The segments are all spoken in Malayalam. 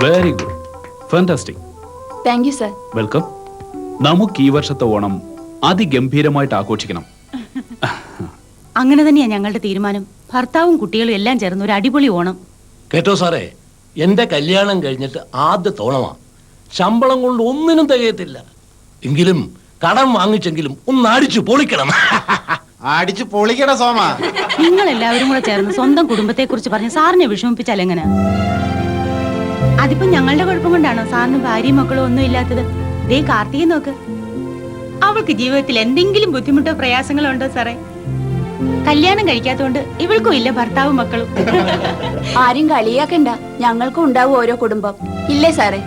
Very good, fantastic. Thank you sir. Welcome. നമുക്ക് ഈ വർഷത്തെ ഓണം അതിഗംഭീരമായിട്ട് ആഘോഷിക്കണം. അങ്ങനെ തന്നെയാ ഞങ്ങളുടെ തീരുമാനം. ഭർത്താവും കുട്ടികളും എല്ലാം ചേർന്ന് ഒരു അടിപൊളി ഓണം. കേട്ടോ സാറേ, എന്റെ കല്യാണം കഴിഞ്ഞിട്ട് ആദ്യത്തെ ഓണമാ. ശമ്പളം കൊണ്ട് ഒന്നിനും തികയത്തില്ല. എങ്കിലും കടം വാങ്ങിച്ചെങ്കിലും ഒന്ന് അടിച്ചു പൊളിക്കണം. അടിച്ചു പൊളിക്കണ സോമ. നിങ്ങൾ എല്ലാവരും കൂടെ ചേർന്ന് സ്വന്തം കുടുംബത്തെ കുറിച്ച് പറഞ്ഞ് സാറിനെ വിഷമിപ്പിച്ചാൽ എങ്ങനെ? അതിപ്പോ ഞങ്ങളുടെ കുഴപ്പം കൊണ്ടാണോ സാറിന് ഭാര്യയും മക്കളും ഒന്നും ഇല്ലാത്തത്? ദേ കാർത്തികയെ നോക്ക്, അവൾക്ക് ജീവിതത്തിൽ എന്തെങ്കിലും ബുദ്ധിമുട്ടോ പ്രയാസങ്ങളോ ഉണ്ടോ സാറേ? കല്യാണം കഴിക്കാത്തോണ്ട് ഇവൾക്കും ഇല്ല ഭർത്താവും മക്കളും. ആരും കളിയാക്കണ്ട, ഞങ്ങൾക്കും ഉണ്ടാവും ഓരോ കുടുംബം, ഇല്ലേ സാറേ?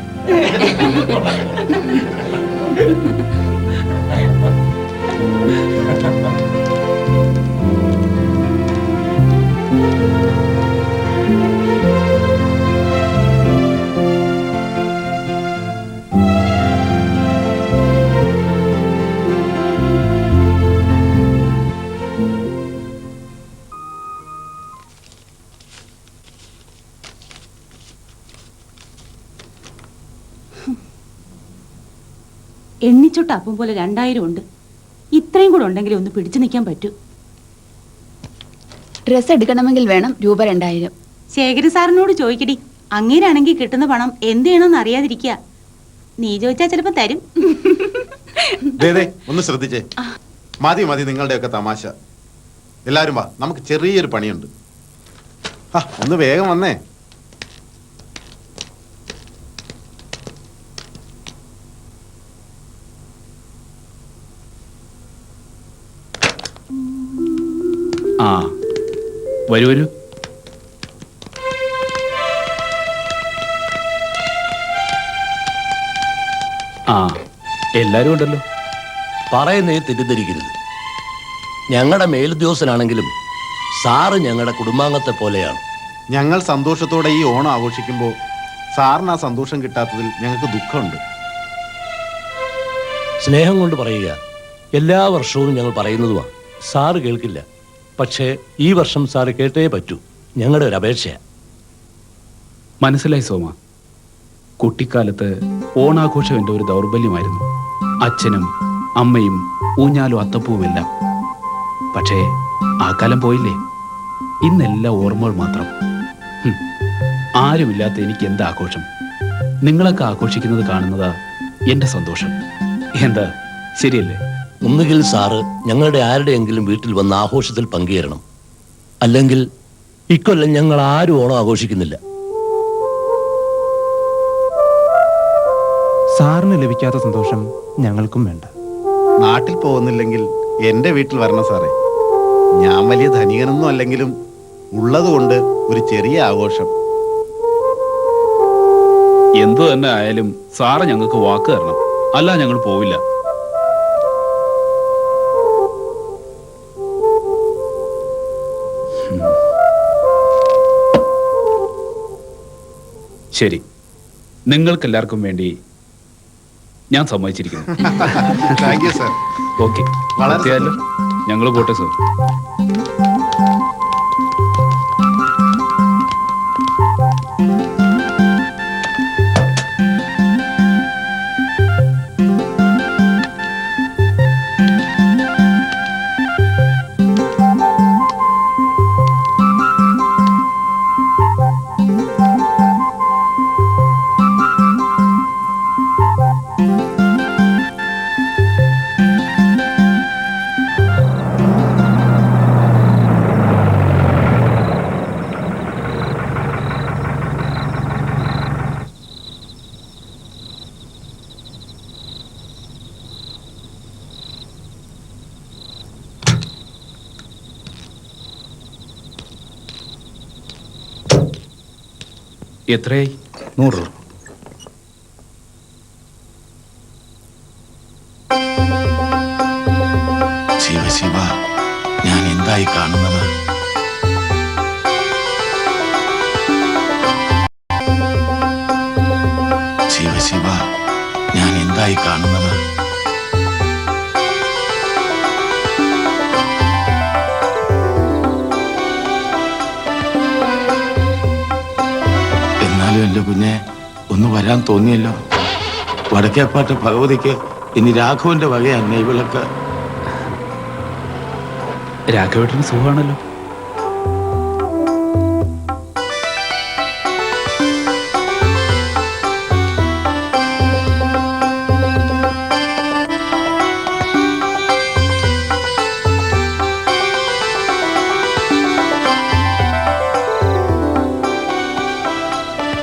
എണ്ണിച്ചോട്ട് അപ്പം പോലെ 2000 ഉണ്ട്. ഇത്രയും കൂടെ ഉണ്ടെങ്കിൽ ഒന്ന് പിടിച്ചു നിൽക്കാൻ പറ്റൂ. ഡ്രസ് എടുക്കണമെങ്കിൽ വേണം രൂപ 2000. ശേഖര സാറിനോട് ചോദിക്കടി, അങ്ങേരാണെങ്കിൽ കിട്ടുന്ന പണം എന്ത് ചെയ്യണമെന്ന് അറിയാതിരിക്കുക. നീ ചോദിച്ചാൽ ചിലപ്പോ തരും. ഒന്ന് ശ്രദ്ധിച്ചേ. മതി മതി നിങ്ങളുടെയൊക്കെ തമാശ. എല്ലാരും വാ, നമുക്ക് ചെറിയൊരു പണിയുണ്ട്. ഒന്ന് വേഗം വന്നേ. ആ വരൂ വരൂ. ആ എല്ലാരും ഉണ്ടല്ലോ. പറയുന്നേ തെറ്റിദ്ധരിക്കരുത്. ഞങ്ങളുടെ മേലുദ്യോഗസ്ഥനാണെങ്കിലും സാറ് ഞങ്ങളുടെ കുടുംബാംഗത്തെ പോലെയാണ്. ഞങ്ങൾ സന്തോഷത്തോടെ ഈ ഓണം ആഘോഷിക്കുമ്പോൾ സാറിന് ആ സന്തോഷം കിട്ടാത്തതിൽ ഞങ്ങൾക്ക് ദുഃഖമുണ്ട്. സ്നേഹം കൊണ്ട് പറയുക. എല്ലാ വർഷവും ഞങ്ങൾ പറയുന്നതുമാണ്. സാറ് കേൾക്കില്ല. പക്ഷേ ഈ വർഷം സാറ് കേട്ടേ പറ്റൂ. ഞങ്ങളുടെ ഒരു അപേക്ഷയാണ്. മനസ്സിലായി സോമ. കുട്ടിക്കാലത്ത് ഓണാഘോഷം എൻ്റെ ഒരു ദൗർബല്യമായിരുന്നു. അച്ഛനും അമ്മയും ഊഞ്ഞാലും അത്തപ്പൂവുമെല്ലാം. പക്ഷേ ആ കാലം പോയില്ലേ. ഇന്നെല്ലാം ഓർമ്മകൾ മാത്രം. ആരുമില്ലാത്ത എനിക്ക് എന്താ ആഘോഷം? നിങ്ങളൊക്കെ ആഘോഷിക്കുന്നത് കാണുന്നതാ എൻ്റെ സന്തോഷം. എന്താ ശരിയല്ലേ? ഒന്നുകിൽ സാറ് ഞങ്ങളുടെ ആരുടെയെങ്കിലും വീട്ടിൽ വന്ന് ആഘോഷത്തിൽ പങ്കുചേരണം. അല്ലെങ്കിൽ ഇക്കൊല്ലം ഞങ്ങൾ ആരും ഓണം ആഘോഷിക്കുന്നില്ല. സാറിന് ലഭിക്കാത്ത സന്തോഷം ഞങ്ങൾക്കും വേണ്ട. നാട്ടിൽ പോകുന്നില്ലെങ്കിൽ എൻ്റെ വീട്ടിൽ വരണം സാറേ. ഞാൻ വലിയ ധനികനൊന്നും അല്ലെങ്കിലും ഉള്ളതുകൊണ്ട് ഒരു ചെറിയ ആഘോഷം. എന്തു തന്നെ ആയാലും സാറ് ഞങ്ങൾക്ക് വാക്ക് തരണം, അല്ല ഞങ്ങൾ പോവില്ല. ശരി, നിങ്ങൾക്കെല്ലാവർക്കും വേണ്ടി ഞാൻ സമ്മതിച്ചിരിക്കുന്നു. Thank you sir. ഓക്കെ, ഞങ്ങൾ പോട്ടെ സർ. എത്രയായി? 100 രൂപ. ശിവ ശിവ, ഞാൻ എന്തായി കാണുന്നത്? ശിവ ശിവ, ഞാൻ എന്തായി കാണുന്നത്? എന്നാലും എൻ്റെ കുഞ്ഞെ, ഒന്ന് വരാൻ തോന്നിയല്ലോ. വടക്കേപ്പാട്ട് ഭഗവതിക്ക് ഇനി രാഘവന്റെ വകയാണ് നെയ്വിളക്ക്. രാഘവേട്ടന് സുഖമാണല്ലോ?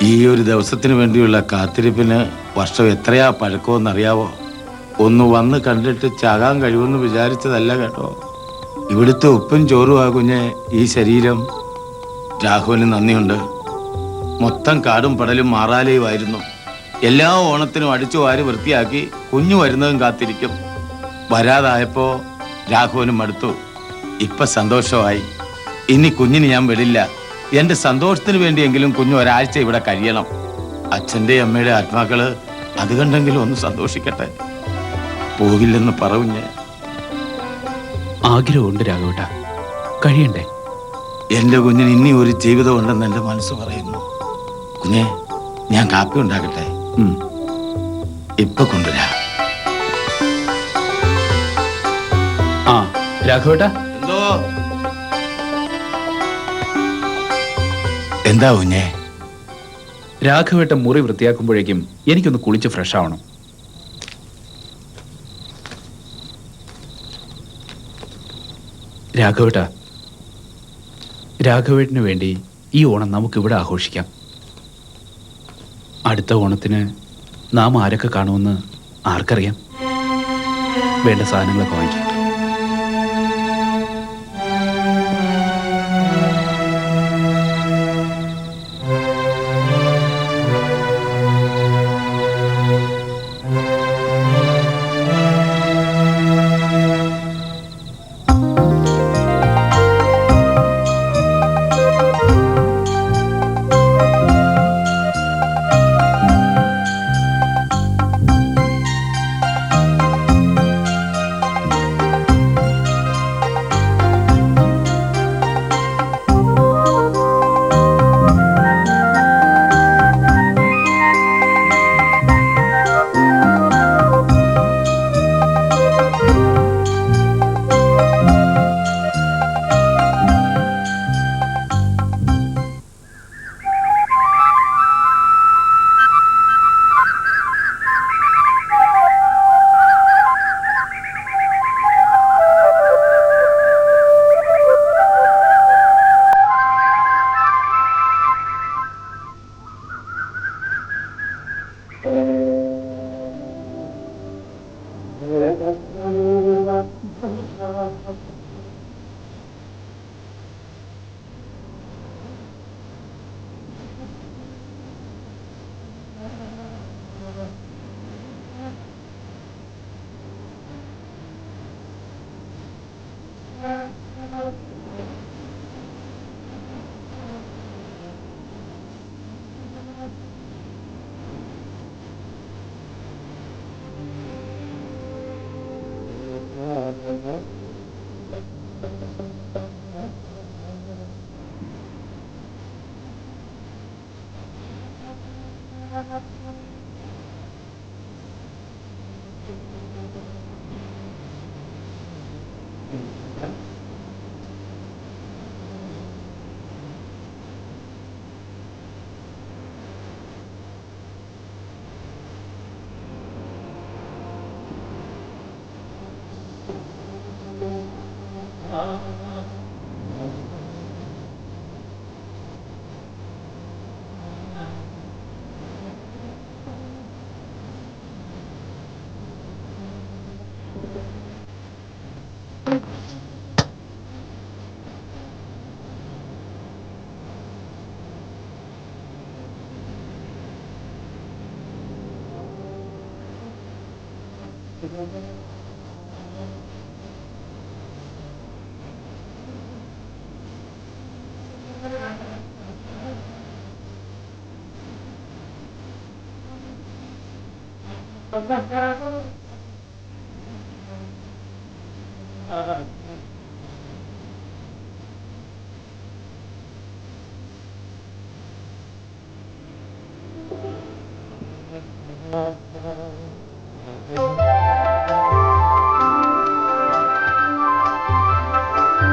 ഈ ഒരു ദിവസത്തിന് വേണ്ടിയുള്ള കാത്തിരിപ്പിന് വർഷം എത്രയാ പഴക്കമെന്നറിയാവോ? ഒന്ന് വന്ന് കണ്ടിട്ട് ചാകാൻ കഴിയുമെന്ന് വിചാരിച്ചതല്ല കേട്ടോ. ഇവിടുത്തെ ഉപ്പും ചോറും കുഞ്ഞെ ഈ ശരീരം. രാഘവന് നന്ദിയുണ്ട്. മൊത്തം കാടും പടലും മാറാലയുമായിരുന്നു. എല്ലാ ഓണത്തിനും അടിച്ചു വാരി വൃത്തിയാക്കി കുഞ്ഞു വരുന്നതും കാത്തിരിക്കും. വരാതായപ്പോ രാഘവനും മടുത്തു. ഇപ്പൊ സന്തോഷമായി. ഇനി കുഞ്ഞിന് ഞാൻ വിടില്ല. എന്റെ സന്തോഷത്തിന് വേണ്ടിയെങ്കിലും കുഞ്ഞു ഒരാഴ്ച ഇവിടെ കഴിയണം. അച്ഛൻ്റെ അമ്മയുടെ ആത്മാക്കള് അത് കണ്ടെങ്കിലും ഒന്ന് സന്തോഷിക്കട്ടെ. പോകില്ലെന്ന് പറഞ്ഞു. ആഗ്രഹമുണ്ട് രാഘവേട്ട, കഴിയണ്ടേ? എന്റെ കുഞ്ഞിന് ഇനി ഒരു ജീവിതം ഉണ്ടെന്ന് എന്റെ മനസ്സ് പറയുന്നു. കുഞ്ഞെ, ഞാൻ കാപ്പി ഉണ്ടാക്കട്ടെ? ഇപ്പൊ കൊണ്ടുവരാ. ആ രാഘവേട്ട. എന്തോ? എന്താ കുഞ്ഞെ? രാഘവേട്ട മുറി വൃത്തിയാക്കുമ്പോഴേക്കും എനിക്കൊന്ന് കുളിച്ച് ഫ്രഷ് ആവണം. രാഘവേട്ട, രാഘവേട്ടന് വേണ്ടി ഈ ഓണം നമുക്കിവിടെ ആഘോഷിക്കാം. അടുത്ത ഓണത്തിന് നാം ആരൊക്കെ കാണുമെന്ന് ആർക്കറിയാം? വേണ്ട സാധനങ്ങളൊക്കെ വാങ്ങിക്കാം.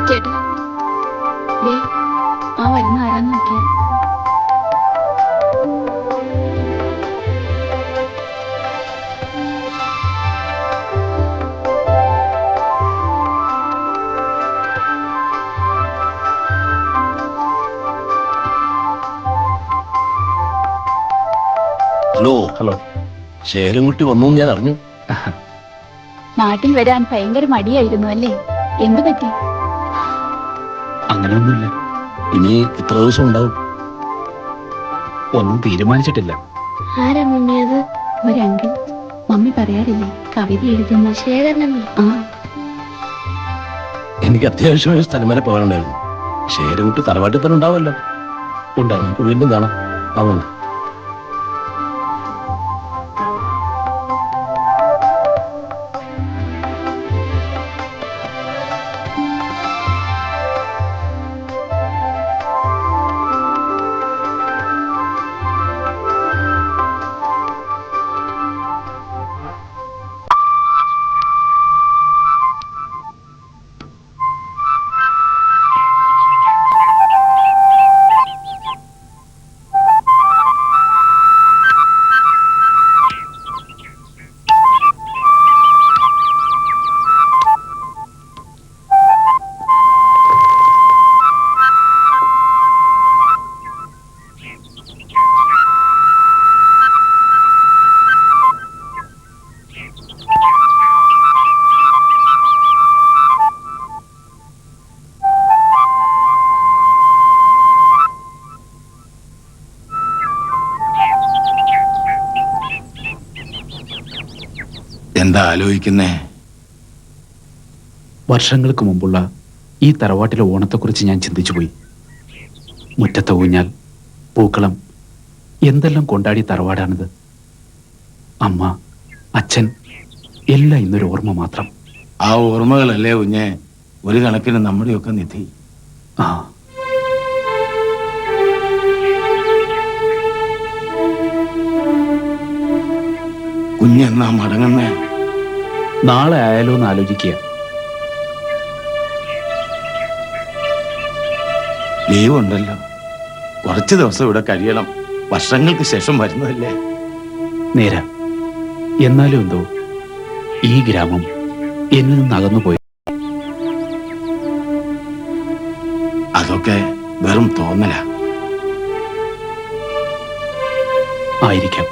ചേട്ടാ ദേ, ആ വരുന്ന ആരാന്ന് നോക്കിയാ. Hello hello. ശേഖരൻകുട്ടി വന്നു ഞാൻ അറിഞ്ഞു. നാട്ടിൽ വരാൻ ഭയങ്കര മടിയായിരുന്നു അല്ലേ? എന്തു പറ്റി? അങ്ങനെയൊന്നുമില്ല. ഇനി ഇത്ര ദിവസം ഉണ്ടാവും. ഒന്നും തീരുമാനിച്ചിട്ടില്ല. ആരാ മമ്മിയത്? ഒരങ്കിൾ. മമ്മി പറയാറില്ലേ കവിത എഴുതുന്ന ശേഖരനമ്മ? ആ, എനിക്ക് അത്യാവശ്യമായ സ്ഥലം വരെ പോകാനുണ്ടായിരുന്നു. ശേഖരൻകുട്ടി തറവാട്ടിൽ തന്നെ ഉണ്ടാവുമല്ലോ. ഉണ്ടാവും. നമുക്ക് വീണ്ടും കാണാം. അങ്ങനെ എന്താ ആലോചിക്കുന്നേ? വർഷങ്ങൾക്ക് മുമ്പുള്ള ഈ തറവാട്ടിലെ ഓണത്തെക്കുറിച്ച് ഞാൻ ചിന്തിച്ചുപോയി. മുറ്റത്തെ ഊഞ്ഞാൽ, പൂക്കളം, എന്തെല്ലാം കൊണ്ടാടി തറവാടാണിത്. അമ്മ, അച്ഛൻ, എല്ലാം ഇന്നൊരു ഓർമ്മ മാത്രം. ആ ഓർമ്മകളല്ലേ കുഞ്ഞെ ഒരു കണക്കിന് നമ്മുടെയൊക്കെ നിധി. ആ, കുഞ്ഞെന്നാ മടങ്ങുന്നേ? നാളെ ആയാലോ എന്ന് ആലോചിക്കുക. ലീവ് ഉണ്ടല്ലോ, കുറച്ച് ദിവസം ഇവിടെ കഴിയണം. വർഷങ്ങൾക്ക് ശേഷം വരുന്നതല്ലേ. നേരാ. എന്നാലും എന്തോ ഈ ഗ്രാമം എന്നിൽ നിന്ന് അകന്നുപോയി. അതൊക്കെ വെറും തോന്നല ആയിരിക്കാം.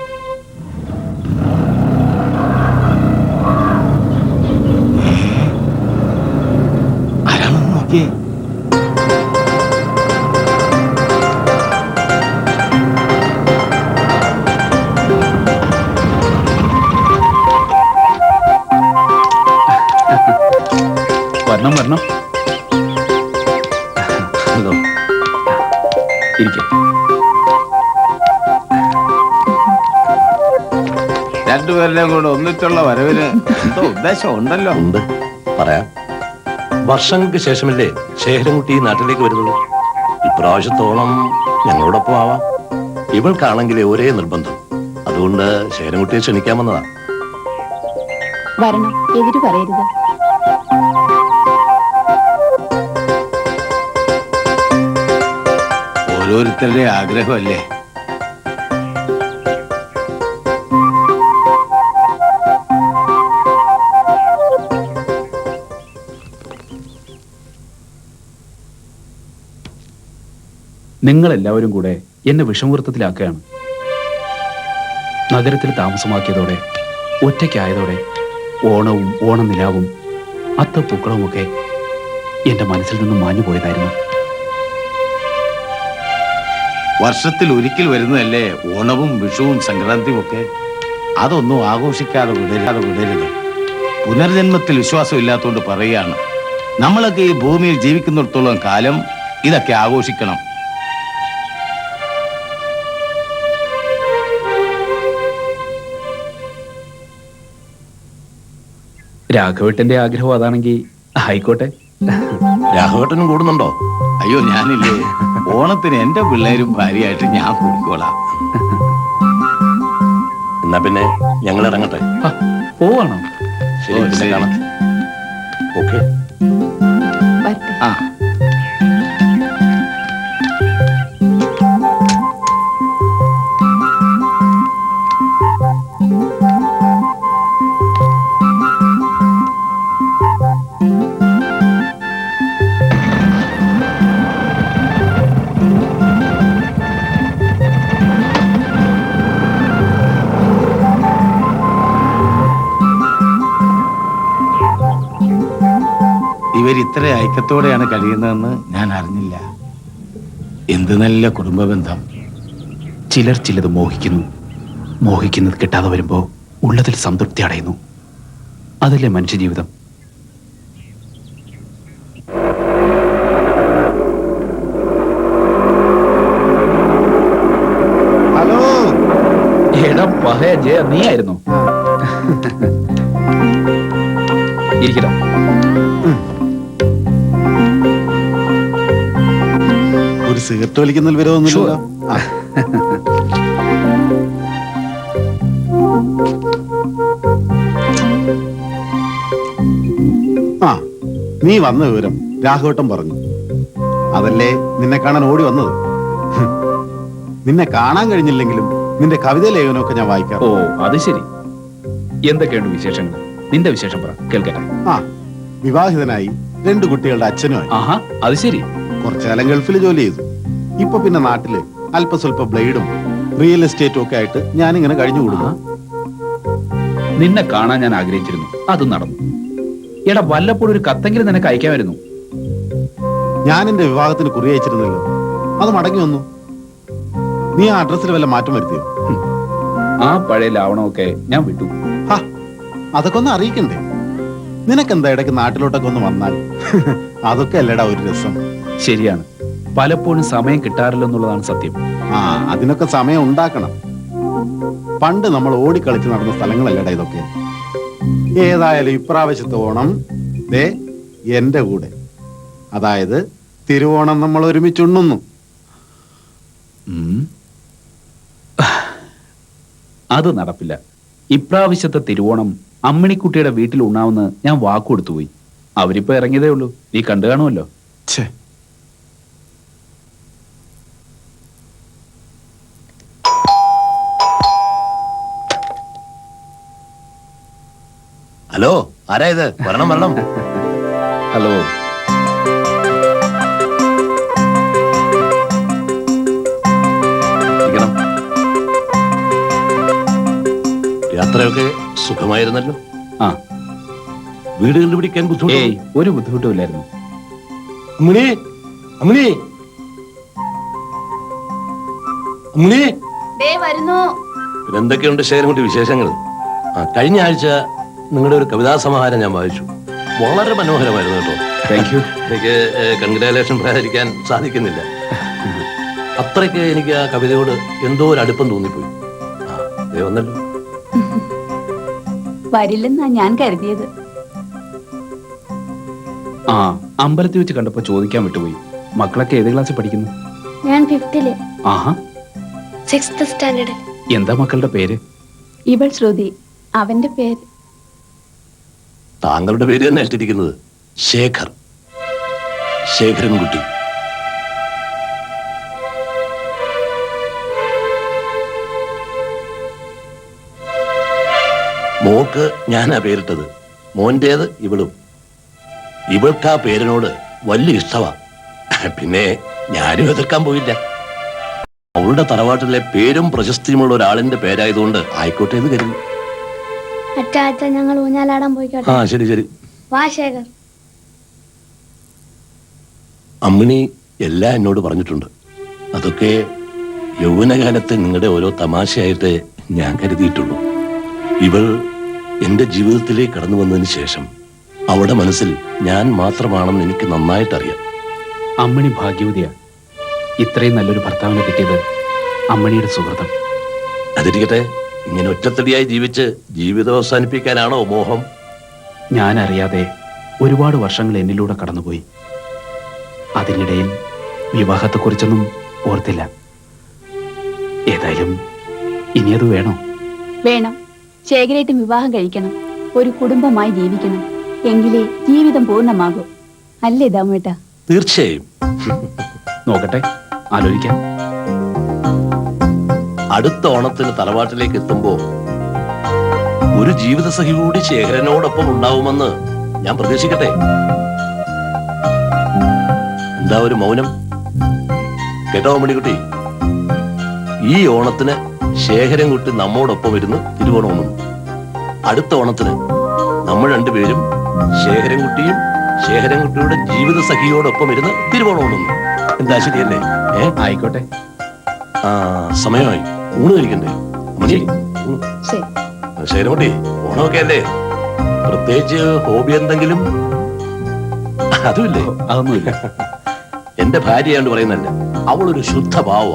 ആരാണെന്ന് നോക്കിയേ. വരണം വരണം. എന്തോ ഇരിക്കാം. രണ്ടുപേരുടെയും കൂടെ ഒന്നിച്ചുള്ള വരവിന് എന്തോ ഉദ്ദേശം ഉണ്ടല്ലോ. ഉണ്ട്, പറയാം. വർഷങ്ങൾക്ക് ശേഷമല്ലേ ശേഖരൻകുട്ടി ഈ നാട്ടിലേക്ക് വരുന്നത്. ഇപ്രാവശ്യത്തോളം ഞങ്ങളോടൊപ്പം ആവാം. ഇവൾക്കാണെങ്കിലേ ഒരേ നിർബന്ധം. അതുകൊണ്ട് ശേഖരൻകുട്ടിയെ ക്ഷണിക്കാൻ വന്നതാ. വരണം, എതിര് പറയരുത്. ഓരോരുത്തരുടെ ആഗ്രഹമല്ലേ. നിങ്ങളെല്ലാവരും കൂടെ എന്നെ വിഷമവൃത്തത്തിലാക്കുകയാണ്. നഗരത്തിൽ താമസമാക്കിയതോടെ, ഒറ്റയ്ക്കായതോടെ ഓണവും ഓണനിലാവും അത്തപ്പൂക്കളവുമൊക്കെ എന്റെ മനസ്സിൽ നിന്നും മാഞ്ഞു പോയതായിരുന്നു. വർഷത്തിൽ ഒരിക്കൽ വരുന്നതല്ലേ ഓണവും വിഷുവും സംക്രാന്തിയും ഒക്കെ. അതൊന്നും ആഘോഷിക്കാതെ വിടരുത്. പുനർജന്മത്തിൽ വിശ്വാസം ഇല്ലാത്തതുകൊണ്ട് പറയുകയാണ്. നമ്മളൊക്കെ ഈ ഭൂമിയിൽ ജീവിക്കുന്നിടത്തോളം കാലം ഇതൊക്കെ ആഘോഷിക്കണം. രാഘവേട്ടന്റെ ആഗ്രഹം അതാണെങ്കിൽ ആയിക്കോട്ടെ. രാഘവേട്ടനും കൂടുന്നുണ്ടോ? അയ്യോ, ഞാനില്ലേ, ഓണത്തിന് എന്റെ പിള്ളേരും ഭാര്യയായിട്ട് ഞാൻ കൂടിക്കോളാം. എന്നാ പിന്നെ ഞങ്ങൾ ഇറങ്ങട്ടെ. ആ, പോവാണോ? ശരി, ഓ, പിന്നെ ശരി. കാണാം. ഓക്കെ. വരട്ടെ. ആ ഇവരിത്ര ഐക്യത്തോടെയാണ് കഴിയുന്നതെന്ന് ഞാൻ അറിഞ്ഞില്ല. എന്ത് നല്ല കുടുംബ ബന്ധം. ചിലർ ചിലത് മോഹിക്കുന്നു. മോഹിക്കുന്നത് കിട്ടാതെ വരുമ്പോൾ ഉള്ളതിൽ സംതൃപ്തി അടയുന്നു. അതല്ലേ മനുഷ്യജീവിതം. ഹലോ. എടാ പഹയ ജയ, നീ ആയിരുന്നു. ഇരിക്കടാ. ഒരു സിഗരറ്റ് വലിക്കുന്ന വിവരമൊന്നുമില്ലല്ലോ. ആ. ആ, നീ വന്ന വിവരം രാഘവട്ടം പറഞ്ഞു. അതല്ലേ നിന്നെ കാണാൻ ഓടി വന്നത്. നിന്നെ കാണാൻ കഴിഞ്ഞില്ലെങ്കിലും നിന്റെ കവിത ലേഖനമൊക്കെ ഞാൻ വായിക്കാം. ഓ, അത് ശരി. എന്തൊക്കെയുണ്ട് വിശേഷങ്ങൾ? നിന്റെ വിശേഷം പറ, കേൾക്കട്ടെ. ആ, വിവാഹിതനായി 2 കുട്ടികളുടെ അച്ഛനുമായി. ആഹാ, അത് ശരി. കുറച്ചുകാലം ഗൾഫിൽ ജോലി ചെയ്തു. ഇപ്പൊ പിന്നെ നാട്ടില് അല്പസ്വല്പ ബ്ലേഡും റിയൽ എസ്റ്റേറ്റും ഒക്കെ ആയിട്ട് ഞാനിങ്ങനെ കഴിഞ്ഞു കൂടുന്നു. നിന്നെ കാണാൻ ഞാൻ ആഗ്രഹിച്ചിരുന്നു, അതും നടന്നു. എടാ, വല്ലപ്പോഴും ഒരു കത്തെങ്കിലും നിനക്ക് അയക്കാമായിരുന്നു. ഞാൻ എന്റെ വിവാഹത്തിന് കുറി അയച്ചിരുന്നല്ലോ, അത് മടങ്ങി വന്നു. നീ ആ അഡ്രസ്സിൽ വല്ല മാറ്റം വരുത്തിയോ? ആ പഴയ ലാവണമൊക്കെ ഞാൻ വിട്ടു. ഹാ, അതൊക്കെ ഒന്ന് അറിയിക്കണ്ടേ? നിനക്കെന്താ ഇടയ്ക്ക് നാട്ടിലോട്ടൊക്കെ ഒന്ന് വന്നാൽ? അതൊക്കെ അല്ലേടാ ഒരു രസം. ശരിയാണ്, പലപ്പോഴും സമയം കിട്ടാറില്ലെന്നുള്ളതാണ് സത്യം. ആ, അതിനൊക്കെ സമയം ഉണ്ടാക്കണം. പണ്ട് നമ്മൾ ഓടിക്കളിച്ച് നടന്ന സ്ഥലങ്ങളല്ലേടാ ഇതൊക്കെ. ഏതായാലും ഇപ്രാവശ്യത്തെ ഓണം ദേ എന്റെ കൂടെ, അതായത് തിരുവോണം നമ്മൾ ഒരുമിച്ചുണ്ണുന്നു. ഉം. അത് നടപ്പില്ല. ഇപ്രാവശ്യത്തെ തിരുവോണം അമ്മിണിക്കുട്ടിയുടെ വീട്ടിൽ ഉണ്ണാവുന്ന ഞാൻ വാക്കുകൊടുത്തു പോയി. അവരിപ്പോ ഇറങ്ങിയതേ ഉള്ളൂ, നീ കണ്ടു കാണുമല്ലോ. ഛേ, ഹലോ, ആരാ ഇത്? വരണം വരണം. ഹലോ. ഇരിക്കണം. യാത്രയൊക്കെ സുഖമായിരുന്നല്ലോ. ആ, വീട് കണ്ടുപിടിക്കാൻ ഏയ്, ബുദ്ധിമുട്ട്? ഒരു ബുദ്ധിമുട്ടുമില്ലായിരുന്നു. അമ്മിണി, അമ്മിണി, അമ്മിണി. വരുന്നു. പിന്നെ എന്തൊക്കെയുണ്ട് ശേഖരൻകുട്ടി വിശേഷങ്ങൾ? ആ, കഴിഞ്ഞ ആഴ്ച നിങ്ങളുടെ ഒരു കവിതാ സമാഹാരം ഞാൻ വായിച്ചു. വളരെ മനോഹരമായിരുന്നു കേട്ടോ. Thank you. എനിക്ക് കൺഗ്രാലേഷൻ പറയാതിരിക്കാൻ സാധിക്കുന്നില്ല. അത്രയ്ക്ക് എനിക്ക് ആ കവിതയോട് എന്തോ ഒരു അടുപ്പം തോന്നിപ്പോയി. ആ, ദേ വന്നല്ലോ. വരില്ലെന്നാ ഞാൻ കരുതിയത്. ആ, അമ്പലത്തിൽ വെച്ച് കണ്ടപ്പോ ചോദിക്കാൻ വിട്ടുപോയി. മക്കളൊക്കെ ഏത് ക്ലാസ്സിൽ പഠിക്കുന്നു? ഞാൻ 5th ആഹാ, 6th സ്റ്റാൻഡേർഡ്. എന്താ മക്കളുടെ പേര്? ഇവൾ ശ്രുതി, അവന്റെ പേര്. താങ്കളുടെ പേര് തന്നെ ഇട്ടിരിക്കുന്നത് ശേഖർ, ശേഖരൻകുട്ടി. മോക്ക് ഞാനാ പേരിട്ടത്, മോന്റേത് ഇവളും. ഇവൾക്ക് ആ പേരിനോട് വലിയ ഇഷ്ടമാ. പിന്നെ ഞാനും എതിർക്കാൻ പോയില്ല. അവളുടെ തറവാട്ടിലെ പേരും പ്രശസ്തിയുമുള്ള ഒരാളിന്റെ പേരായതുകൊണ്ട് ആയിക്കോട്ടെ എന്ന് കരുതി. അച്ഛാ ഞങ്ങൾ ഊഞ്ഞാലാടാൻ പോയിക്കോട്ടെ. ആ, ശരി ശരി. വാ ശേഖർ. അമ്മിണി എല്ലാം എന്നോട് പറഞ്ഞിട്ടുണ്ട്. അതൊക്കെ യൗവനകാലത്ത് നിങ്ങളുടെ ഓരോ തമാശയായിട്ട് ഞാൻ കരുതിയിട്ടുള്ളൂ. ഇവൾ എന്റെ ജീവിതത്തിലേക്ക് കടന്നു വന്നതിന് ശേഷം അവളുടെ മനസ്സിൽ ഞാൻ മാത്രമാണെന്ന് എനിക്ക് നന്നായിട്ടറിയാം. അമ്മിണി ഭാഗ്യവതിയാ. ഇത്രയും നല്ലൊരു ഭർത്താവിനെ കിട്ടിയത് അമ്മിണിയുടെ സുഹൃതം. അതിരിക്കട്ടെ, ഇങ്ങനെ ഒറ്റത്തടിയായി ജീവിച്ച് ജീവിതം അവസാനിപ്പിക്കാനാണോ മോഹം? ഞാൻ അറിയാതെ ഒരുപാട് വർഷങ്ങൾ എന്നിലൂടെ കടന്നുപോയി. അതിനിടയിൽ വിവാഹത്തെക്കുറിച്ചൊന്നും ഓർത്തില്ല. ഏതായാലും ഇനിയത് വേണോ? വേണം. ശേഖരേട്ടൻ വിവാഹം കഴിക്കണം. ഒരു കുടുംബമായി ജീവിക്കണം. എങ്കിലേ ജീവിതം പൂർണ്ണമാകൂ. അല്ലേ ദാമേട്ട? തീർച്ചയായും. നോക്കട്ടെ, ആലോചിക്കാം. അടുത്ത ഓണത്തിന് തറവാട്ടിലേക്ക് എത്തുമ്പോ ഒരു ജീവിതസഖി കൂടി ശേഖരനോടൊപ്പം ഉണ്ടാവുമെന്ന് ഞാൻ പ്രതീക്ഷിക്കട്ടെ. എന്താ ഒരു മൗനം? കേട്ടോ മണിക്കുട്ടി, ഈ ഓണത്തിന് ശേഖരൻകുട്ടി നമ്മോടൊപ്പം ഇരുന്ന് തിരുവോണമെന്നും അടുത്ത ഓണത്തിന് നമ്മൾ രണ്ടുപേരും ശേഖരൻകുട്ടിയും ശേഖരൻകുട്ടിയുടെ ജീവിതസഖിയോടൊപ്പം ഇരുന്ന് തിരുവോണമെന്നും. എന്താ ശരിയല്ലേ? ആയിക്കോട്ടെ. ആ, സമയമായി. ഊണ് കഴിക്കണ്ടേ മണി? ശരി. ശേഖരൻകുട്ടി, ഓണമൊക്കെ അല്ലേ? പ്രത്യേകിച്ച് ഹോബി എന്തെങ്കിലും? അതുമില്ലേ? അതൊന്നുമില്ല. എന്റെ ഭാര്യയാണ്ട് പറയുന്നല്ല, അവളൊരു ശുദ്ധ ഭാവ.